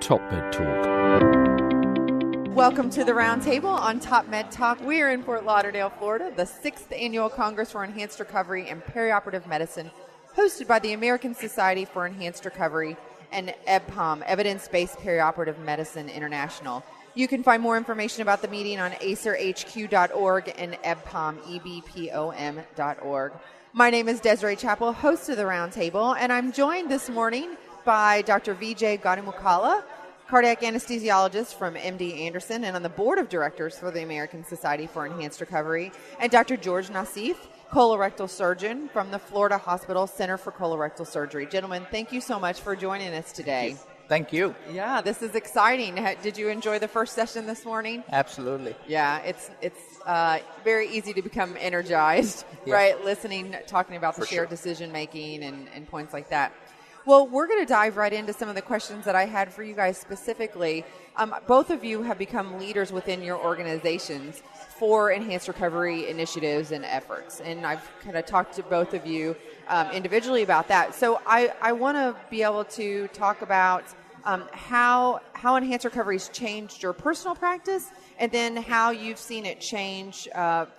Top Med Talk. Welcome to the Roundtable on Top Med Talk. We are in Fort Lauderdale, Florida, the 6th Annual Congress for Enhanced Recovery and Perioperative Medicine, hosted by the American Society for Enhanced Recovery and EBPOM, Evidence-Based Perioperative Medicine International. You can find more information about the meeting on acerhq.org and ebpom.org. My name is Desiree Chappell, host of the Roundtable, and I'm joined this morning by Dr. Vijaya Gottumukkala, cardiac anesthesiologist from MD Anderson and on the board of directors for the American Society for Enhanced Recovery, and Dr. George Nassif, colorectal surgeon from the Florida Hospital Center for Colorectal Surgery. Gentlemen, thank you so much for joining us today. Thank you. Yeah, this is exciting. Did you enjoy the first session this morning? Absolutely. Yeah, it's very easy to become energized, Yeah. right? Listening, talking about the shared decision making and points like that. Well, we're going to dive right into some of the questions that I had for you guys specifically. Both of you have become leaders within your organizations for enhanced recovery initiatives and efforts. And I've kind of talked to both of you individually about that. So I want to be able to talk about how enhanced recovery has changed your personal practice and then how you've seen it change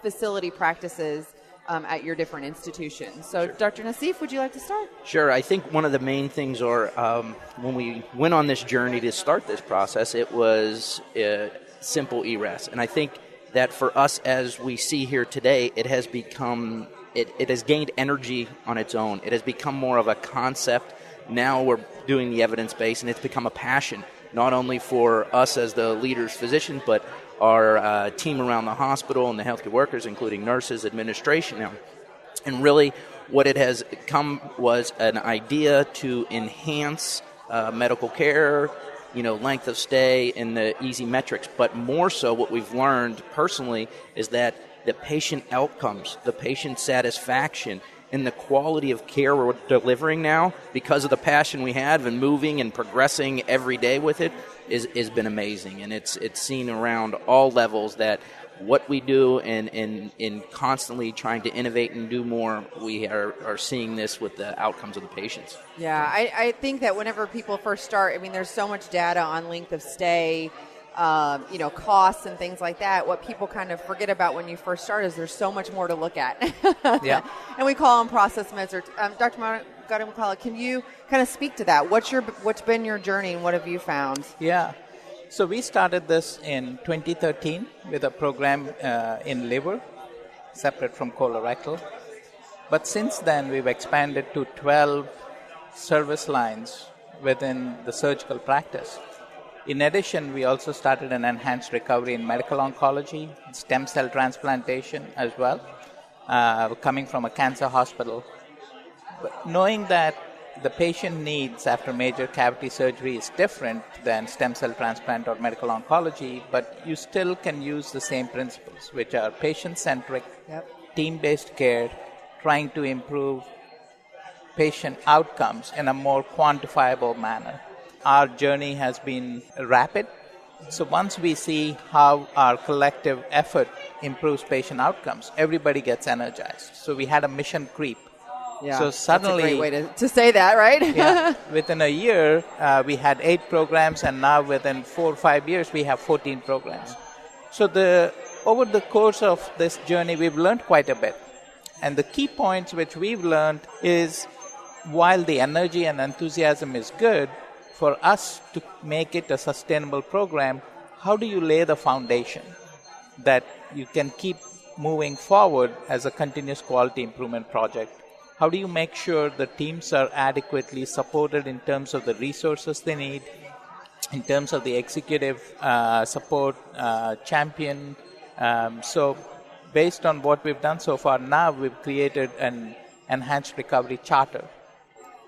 facility practices at your different institutions. So, Dr. Nassif, would you like to start? Sure. I think one of the main things are when we went on this journey to start this process, it was simple ERAS. And I think that for us, as we see here today, it has become, it has gained energy on its own. It has become more of a concept. Now we're doing the evidence base, and it's become a passion, not only for us as the leaders, physicians, but our team around the hospital and the healthcare workers, including nurses, administration now. And really what it has come was an idea to enhance medical care, length of stay and the easy metrics. But more so what we've learned personally is that the patient outcomes, the patient satisfaction, and the quality of care we're delivering now, because of the passion we have and moving and progressing every day with it, has been amazing. And it's seen around all levels that what we do and in constantly trying to innovate and do more, we are seeing this with the outcomes of the patients. Yeah, I think that whenever people first start, there's so much data on length of stay, costs and things like that. What people kind of forget about when you first start is there's so much more to look at. Yeah. And we call them process measures. Dr. Gottumukkala, can you kind of speak to that? What's been your journey and what have you found? Yeah. So we started this in 2013 with a program in liver, separate from colorectal. But since then, we've expanded to 12 service lines within the surgical practice. In addition, we also started an enhanced recovery in medical oncology, stem cell transplantation as well, coming from a cancer hospital. But knowing that the patient needs after major cavity surgery is different than stem cell transplant or medical oncology, but you still can use the same principles, which are patient-centric, team-based care, trying to improve patient outcomes in a more quantifiable manner. Our journey has been rapid. So once we see how our collective effort improves patient outcomes, everybody gets energized. So we had a mission creep. Yeah, so suddenly, that's a great way to say that, right? Yeah, within a year, we had 8 programs, and now within 4 or 5 years, we have 14 programs. So over the course of this journey, we've learned quite a bit. And the key points which we've learned is, while the energy and enthusiasm is good, for us to make it a sustainable program, how do you lay the foundation that you can keep moving forward as a continuous quality improvement project? How do you make sure the teams are adequately supported in terms of the resources they need, in terms of the executive support, champion? So based on what we've done so far, now we've created an enhanced recovery charter.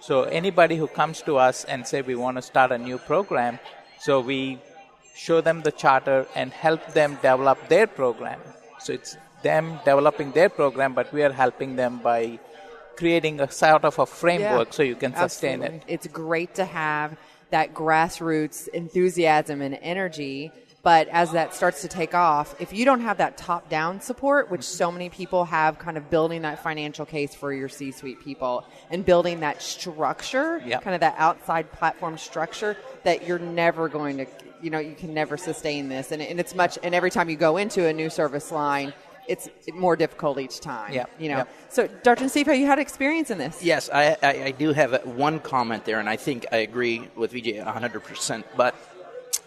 So anybody who comes to us and say we want to start a new program, so we show them the charter and help them develop their program. So it's them developing their program, but we are helping them by creating a sort of a framework so you can sustain it. It's great to have that grassroots enthusiasm and energy But as that starts to take off, if you don't have that top-down support, which so many people have, kind of building that financial case for your C-suite people and building that structure, kind of that outside platform structure, that you're never going to, you can never sustain this. And it's much, and every time you go into a new service line, it's more difficult each time. So, Dr. Nassif, have you had experience in this? Yes, I do have one comment there, and I think I agree with Vijaya 100%. But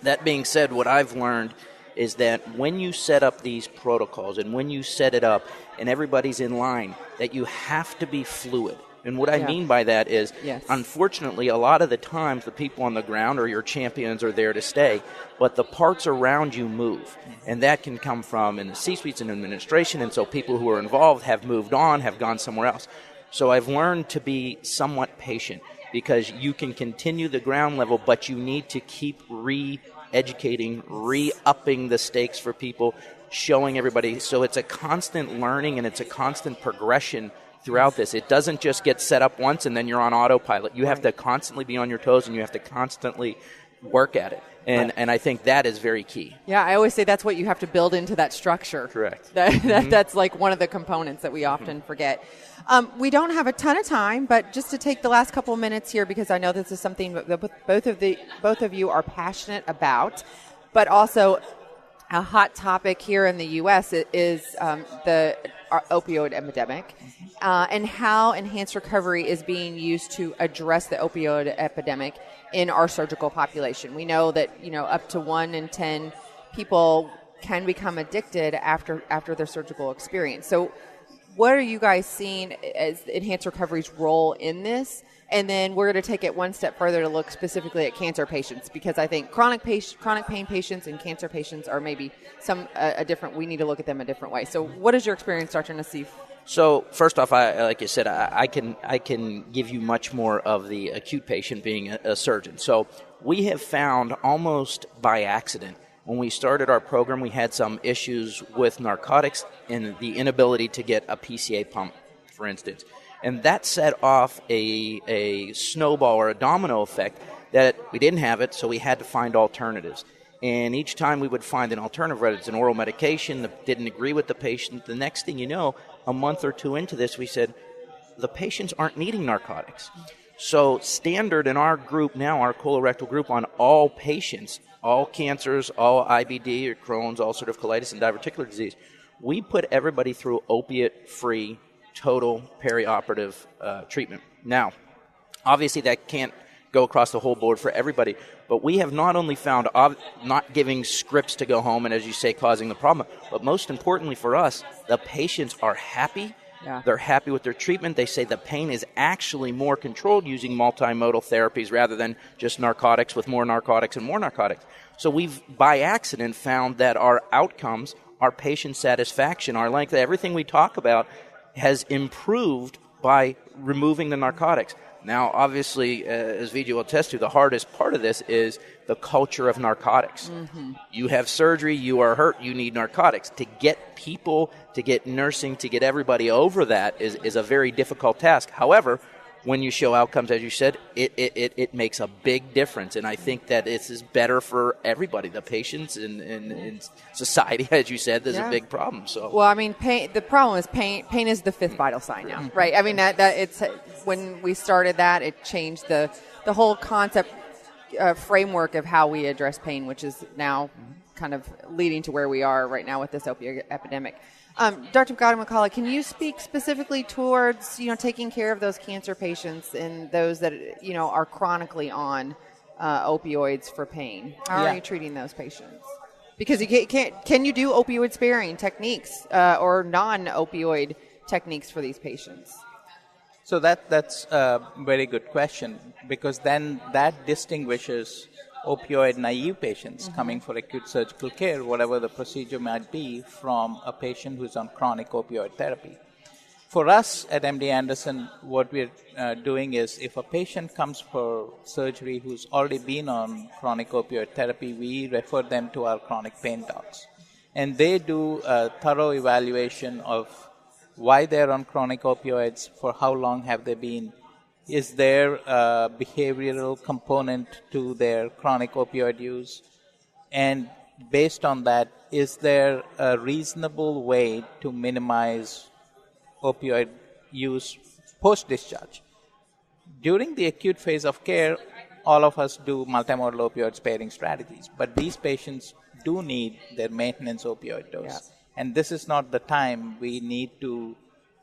that being said, what I've learned is that when you set up these protocols and when you set it up and everybody's in line, that you have to be fluid. And what I mean by that is, unfortunately, a lot of the times the people on the ground or your champions are there to stay, but the parts around you move. And that can come from in the C-suites and administration, and so people who are involved have moved on, have gone somewhere else. So I've learned to be somewhat patient, because you can continue the ground level, but you need to keep re-educating, re-upping the stakes for people, showing everybody. So it's a constant learning and it's a constant progression throughout this. It doesn't just get set up once and then you're on autopilot. You have to constantly be on your toes and you have to constantly work at it. And I think that is very key. Yeah, I always say that's what you have to build into that structure. Correct. That's like one of the components that we often forget. We don't have a ton of time, but just to take the last couple of minutes here, because I know this is something that both of you are passionate about, but also a hot topic here in the U.S. is the opioid epidemic and how enhanced recovery is being used to address the opioid epidemic in our surgical population. We know that up to 1 in 10 people can become addicted after their surgical experience. So what are you guys seeing as enhanced recovery's role in this? And then we're going to take it one step further to look specifically at cancer patients, because I think chronic pain patients and cancer patients are maybe we need to look at them a different way. So what is your experience, Dr. Nassif? So first off, like you said, I can give you much more of the acute patient being a surgeon. So we have found almost by accident, when we started our program, we had some issues with narcotics and the inability to get a PCA pump, for instance. And that set off a snowball or a domino effect that we didn't have it, so we had to find alternatives. And each time we would find an alternative, whether it's an oral medication that didn't agree with the patient, the next thing you know, a month or two into this, we said, the patients aren't needing narcotics. So standard in our group now, our colorectal group, on all patients, all cancers, all IBD or Crohn's, ulcerative colitis, and diverticular disease, we put everybody through opiate-free, total perioperative treatment. Now, obviously that can't go across the whole board for everybody, but we have not only found not giving scripts to go home and, as you say, causing the problem, but most importantly for us, the patients are happy. Yeah. They're happy with their treatment. They say the pain is actually more controlled using multimodal therapies rather than just narcotics with more narcotics and more narcotics. So we've, by accident, found that our outcomes, our patient satisfaction, our length, everything we talk about has improved by removing the narcotics. Now, obviously, as Vijay will attest to, the hardest part of this is the culture of narcotics. Mm-hmm. You have surgery, you are hurt, you need narcotics. To get people, to get nursing, to get everybody over that is a very difficult task. However, when you show outcomes, as you said, it makes a big difference. And I think that this is better for everybody, the patients and society. As you said, there's a big problem. So, well, I mean, the problem is pain. Pain is the fifth vital sign now, right? I mean, that it's when we started that, it changed the whole concept framework of how we address pain, which is now kind of leading to where we are right now with this opioid epidemic. Dr. Gottumukkala, can you speak specifically towards, taking care of those cancer patients and those that, are chronically on opioids for pain? How are you treating those patients? Because can you do opioid sparing techniques or non-opioid techniques for these patients? So that's a very good question, because then that distinguishes opioid naive patients coming for acute surgical care, whatever the procedure might be, from a patient who's on chronic opioid therapy. For us at MD Anderson, what we're doing is, if a patient comes for surgery who's already been on chronic opioid therapy, we refer them to our chronic pain docs. And they do a thorough evaluation of why they're on chronic opioids, for how long have they been. Is there a behavioral component to their chronic opioid use? And based on that, is there a reasonable way to minimize opioid use post-discharge? During the acute phase of care, all of us do multimodal opioid sparing strategies, but these patients do need their maintenance opioid dose. Yeah. And this is not the time we need to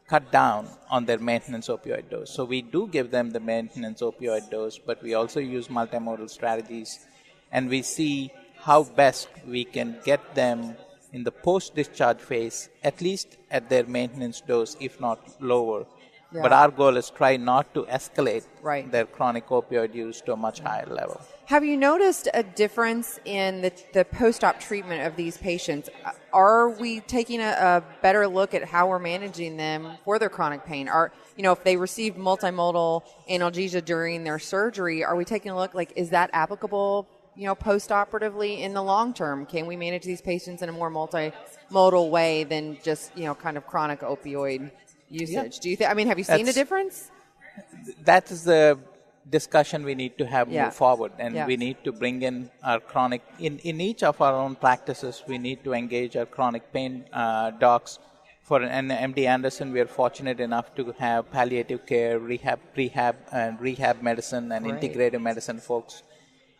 cut down on their maintenance opioid dose. So we do give them the maintenance opioid dose, but we also use multimodal strategies, and we see how best we can get them in the post-discharge phase, at least at their maintenance dose, if not lower. Yeah. But our goal is try not to escalate Right. their chronic opioid use to a much higher level. Have you noticed a difference in the post-op treatment of these patients? Are we taking a better look at how we're managing them for their chronic pain? If they received multimodal analgesia during their surgery, are we taking a look, like, is that applicable, post-operatively in the long term? Can we manage these patients in a more multimodal way than just, kind of chronic opioid usage? Yeah. Do you think, have you seen a difference? That is the discussion we need to have move forward, and Yeah. we need to bring in our chronic, in each of our own practices, we need to engage our chronic pain docs. For an MD Anderson, we are fortunate enough to have palliative care, rehab medicine, and Right. integrative medicine folks.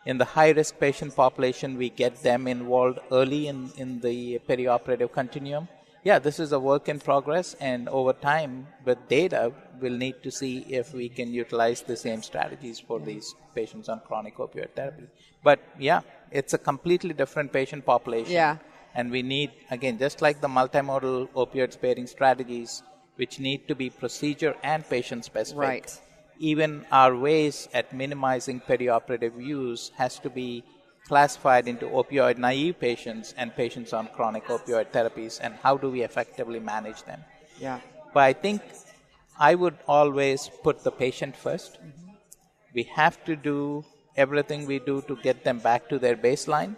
In the high-risk patient population, we get them involved early in the perioperative continuum. Yeah, this is a work in progress, and over time, with data, we'll need to see if we can utilize the same strategies for these patients on chronic opioid therapy. But yeah, it's a completely different patient population. Yeah. And we need, again, just like the multimodal opioid sparing strategies, which need to be procedure and patient specific. Right. Even our ways at minimizing perioperative use has to be classified into opioid naive patients and patients on chronic opioid therapies, and how do we effectively manage them. Yeah. But I think I would always put the patient first. Mm-hmm. We have to do everything we do to get them back to their baseline,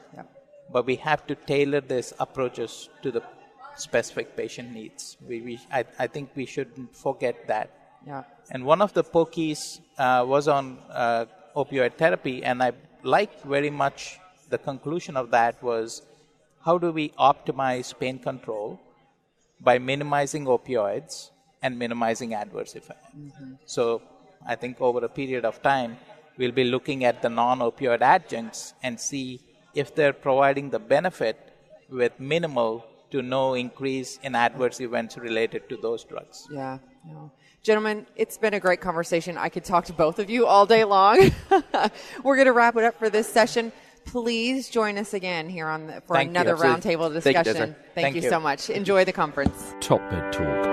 but we have to tailor these approaches to the specific patient needs. I think we shouldn't forget that. Yeah. And one of the POCIs was on opioid therapy, and I liked very much the conclusion of that was, how do we optimize pain control by minimizing opioids and minimizing adverse effects? Mm-hmm. So I think over a period of time, we'll be looking at the non-opioid adjuncts and see if they're providing the benefit with minimal to no increase in adverse events related to those drugs. Yeah. Gentlemen, it's been a great conversation. I could talk to both of you all day long. We're going to wrap it up for this session. Please join us again here for another roundtable discussion. Thank you, Thank you so much. Enjoy the conference. Top Bed Talk.